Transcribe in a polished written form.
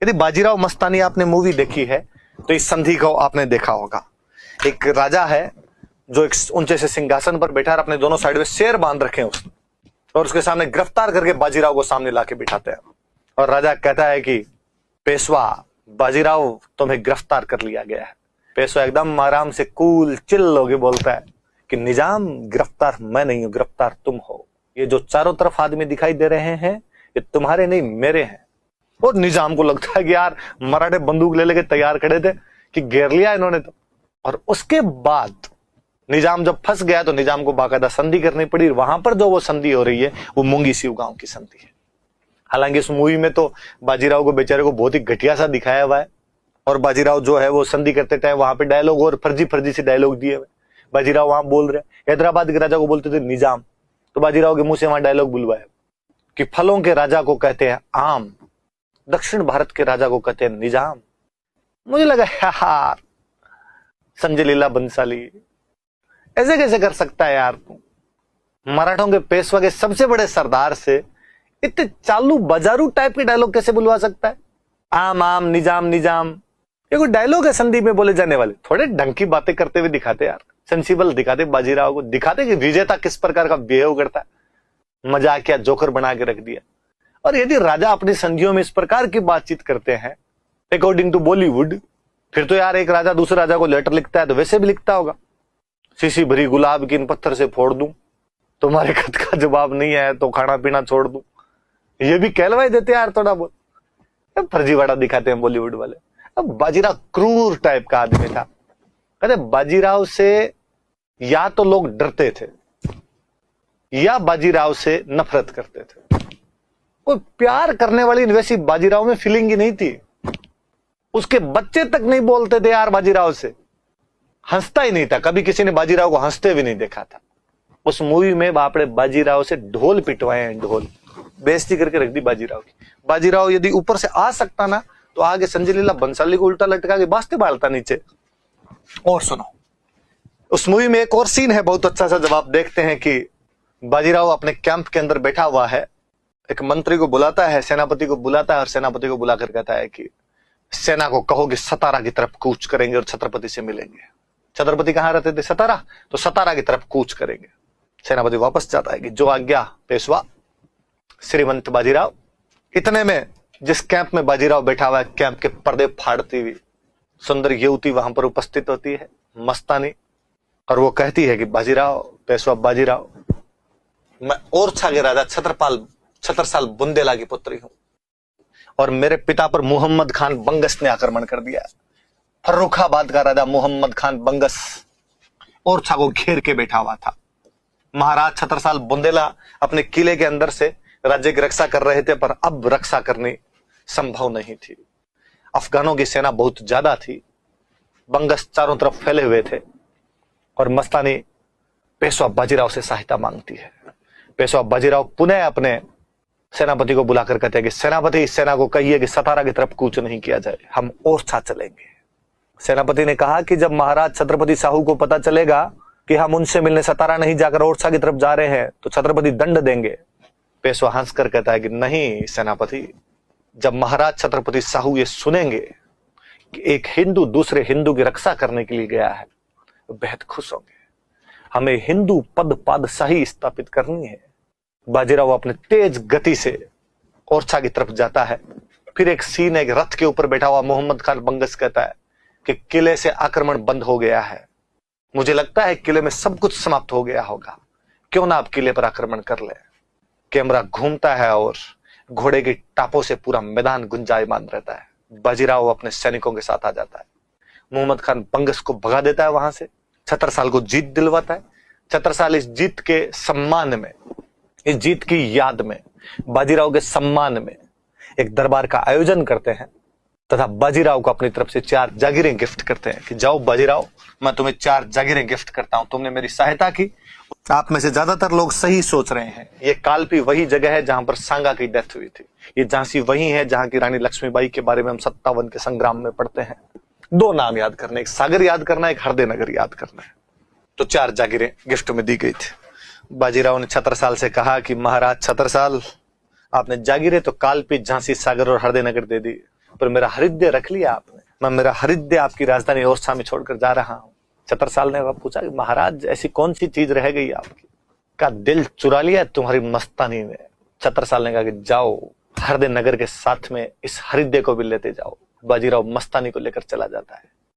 यदि बाजीराव मस्तानी आपने मूवी देखी है तो इस संधि को आपने देखा होगा। एक राजा है जो एक ऊंचे से सिंहासन पर बैठा है, अपने दोनों साइड में शेर बांध रखे हैं उसने, और उसके सामने गिरफ्तार करके बाजीराव को सामने लाके बिठाते हैं। और राजा कहता है कि पेशवा बाजीराव तुम्हें गिरफ्तार कर लिया गया है। पेशवा एकदम आराम से कूल चिल होके बोलता है कि निजाम गिरफ्तार मैं नहीं हूं, गिरफ्तार तुम हो। ये जो चारों तरफ आदमी दिखाई दे रहे हैं ये तुम्हारे नहीं मेरे हैं। और निजाम को लगता है कि यार मराठे बंदूक ले लेके तैयार खड़े थे कि घेर लिया इन्होंने तो। और उसके बाद निजाम जब फंस गया तो निजाम को बाकायदा संधि करनी पड़ी। वहां पर जो वो संधि हो रही है वो मुंगी सिव गांव की संधि है। हालांकि इस मूवी में तो बाजीराव को बेचारे को बहुत ही घटिया सा दिखाया हुआ है, और बाजीराव जो है वो संधि करते टाइम वहां पे डायलॉग और फर्जी से डायलॉग दिए हुए। बाजीराव वहां बोल रहे, हैदराबाद के राजा को बोलते थे निजाम, तो बाजीराव के मुंह से वहां डायलॉग बुलवाया कि फलों के राजा को कहते हैं आम, दक्षिण भारत के राजा को कहते हैं निजाम। मुझे लगा यार संजय लीला बंसाली ऐसे कैसे कर सकता है यार तू? मराठों के पेशवा के सबसे बड़े सरदार से इतने चालू बाजारू टाइप के डायलॉग कैसे बुलवा सकता है? आम आम निजाम निजाम, ये कोई डायलॉग है संधि में बोले जाने वाले? थोड़े ढंग की बातें करते हुए दिखाते यार, सेंसिबल दिखाते, बाजीराव को दिखाते कि विजेता किस प्रकार का बिहेव करता है। मजाक क्या जोकर बना के रख दिया। और यदि राजा अपनी संधियों में इस प्रकार की बातचीत करते हैं अकॉर्डिंग टू बॉलीवुड, फिर तो यार एक राजा दूसरे राजा को लेटर लिखता है तो वैसे भी लिखता होगा, शीशी भरी गुलाब की इन पत्थर से फोड़ दूं, तुम्हारे खत का जवाब नहीं आया तो खाना पीना छोड़ दूं। ये भी कहलवाई देते यार थोड़ा बहुत, फर्जीवाड़ा दिखाते हैं बॉलीवुड वाले। अब बाजीराव क्रूर टाइप का आदमी था। कहते बाजीराव से या तो लोग डरते थे या बाजीराव से नफरत करते थे। कोई प्यार करने वाली वैसी बाजीराव में फीलिंग ही नहीं थी। उसके बच्चे तक नहीं बोलते थे यार बाजीराव से, हंसता ही नहीं था। कभी किसी ने बाजीराव को हंसते भी नहीं देखा था। उस मूवी में बापड़े बाजीराव से ढोल पिटवाए हैं, ढोल बेइज्जती करके रख दी बाजीराव की। बाजीराव यदि ऊपर से आ सकता ना तो आगे संजय लीला बंसाली को उल्टा लटका के बास्ते बालता नीचे। और सुनो, उस मूवी में एक और सीन है बहुत अच्छा सा, जब आप देखते हैं कि बाजीराव अपने कैंप के अंदर बैठा हुआ है, एक मंत्री को बुलाता है, सेनापति को बुलाता है, और सेनापति को बुलाकर कहता है कि सेना को कहो कि सतारा की तरफ कूच करेंगे और छत्रपति से मिलेंगे। छत्रपति कहां रहते थे? सतारा। तो सतारा की तरफ कूच करेंगे। सेनापति वापस जाता है कि जो आज्ञा पेशवा श्रीमंत बाजीराव। इतने में जिस कैंप में बाजीराव बैठा हुआ है, कैंप के पर्दे फाड़ती हुई सुंदर युवती वहां पर उपस्थित होती है, मस्तानी, और वो कहती है कि बाजीराव, पेशवा बाजीराव, मैं ओरछा के राजा छत्रसाल बुंदेला की पुत्री हूं, और मेरे पिता पर मुहम्मद खान बंगस ने आक्रमण कर दिया। फर्रुखाबाद का राजा मुहम्मद खान बंगस ओरछा को घेर के बैठा हुआ था। महाराज छत्रसाल बुंदेला अपने किले के अंदर से राज्य की रक्षा कर रहे थे, पर अब रक्षा करनी संभव नहीं थी। अफगानों की सेना बहुत ज्यादा थी, बंगस चारों तरफ फैले हुए थे, और मस्तानी पेशवा बाजीराव से सहायता मांगती है। पेशवा बाजीराव पुनः अपने सेनापति को बुलाकर कहते हैं कि सेनापति, इस सेना को कहिए कि सतारा की तरफ कूच नहीं किया जाए, हम ओरछा चलेंगे। सेनापति ने कहा कि जब महाराज छत्रपति साहू को पता चलेगा कि हम उनसे मिलने सतारा नहीं जाकर ओरछा की तरफ जा रहे हैं तो छत्रपति दंड देंगे। पेशवा हंसकर कहता है कि नहीं सेनापति, जब महाराज छत्रपति साहू ये सुनेंगे कि एक हिंदू दूसरे हिंदू की रक्षा करने के लिए गया है तो बेहद खुश होंगे। हमें हिंदू पद पादशाही स्थापित करनी है। बाजीराव अपने तेज गति से ओरछा की तरफ जाता है। फिर एक सीन है, एक रथ के ऊपर बैठा हुआ मुहम्मद खान बंगस कहता है कि किले से आक्रमण बंद हो गया है, मुझे लगता है किले में सब कुछ समाप्त हो गया होगा, क्यों ना आप किले पर आक्रमण कर ले। कैमरा घूमता है और घोड़े की टापों से पूरा मैदान गुंजायमान रहता है। बाजीराव अपने सैनिकों के साथ आ जाता है, मुहम्मद खान बंगस को भगा देता है वहां से, छत्रसाल को जीत दिलवाता है। छत्रसाल इस जीत के सम्मान में, इस जीत की याद में, बाजीराव के सम्मान में एक दरबार का आयोजन करते हैं तथा बाजीराव को अपनी तरफ से 4 जागीरें गिफ्ट करते हैं कि जाओ बाजीराव, मैं तुम्हें 4 जागीरें गिफ्ट करता हूं, तुमने मेरी सहायता की। आप में से ज्यादातर लोग सही सोच रहे हैं, ये कालपी वही जगह है जहां पर सांगा की डेथ हुई थी। ये झांसी वही है जहां की रानी लक्ष्मीबाई के बारे में हम 57 के संग्राम में पढ़ते हैं। 2 नाम याद करने, एक सागर याद करना, एक हरदे नगर याद करना है। तो 4 जागीरें गिफ्ट में दी गई थी। बाजीराव ने छत्रसाल से कहा कि महाराज छत्रसाल, आपने जागीरें तो कालपी, झांसी, सागर और हरदे नगर दे दी, पर मेरा हृदय रख लिया आपने। मैं मेरा हृदय आपकी राजधानी ओरछा में छोड़कर जा रहा हूँ। छत्रसाल ने पूछा कि महाराज ऐसी कौन सी चीज रह गई आपकी, का दिल चुरा लिया तुम्हारी मस्तानी ने। छत्रसाल ने कहा कि जाओ हरदे नगर के साथ में इस हृदय को भी लेते जाओ। बाजीराव मस्तानी को लेकर चला जाता है।